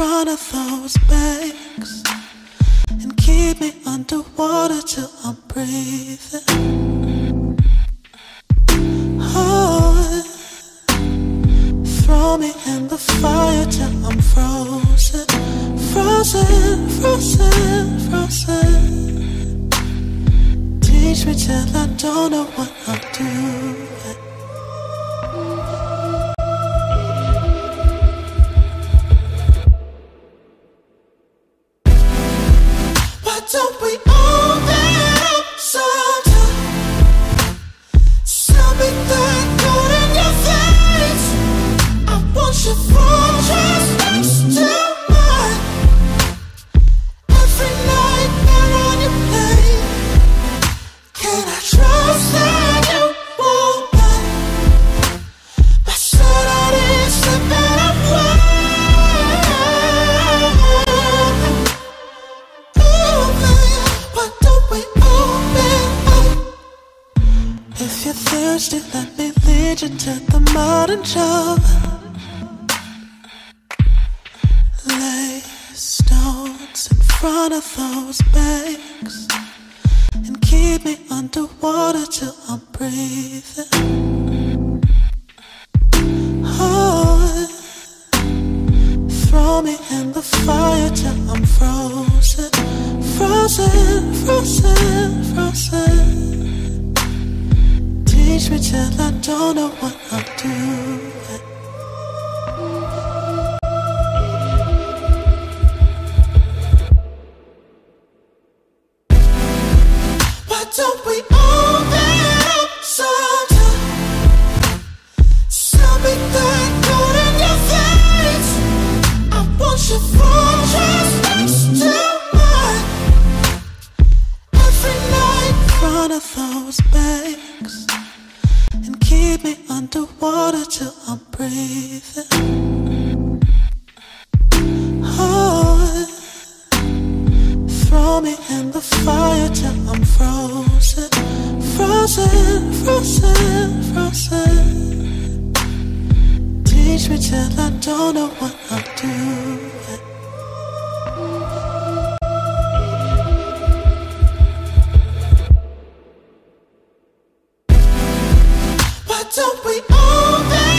front of those banks and keep me underwater till I'm breathing. Oh, throw me in the fire till I'm frozen, frozen, frozen, frozen. Teach me till I don't know what I'm doing. Don't we all that up sometime? Something good in your face. I want your fortress next to mine. Every night we're on your plane. Can I trust that you won't let my sanity slipping away? If you're thirsty, let me lead you to the modern jug. Lay stones in front of those banks and keep me underwater till I'm breathing. Oh, throw me in the fire till I'm frozen, frozen, frozen, frozen. Teach me till I don't know what I'm doing. Why don't we all that up sometime? Something good in your face. I want your fortress next to mine. Every night in front of those banks and keep me underwater till I'm breathing. Oh, throw me in the fire till I'm frozen, frozen, frozen, frozen. Teach me till I don't know what I'm doing. Don't we all that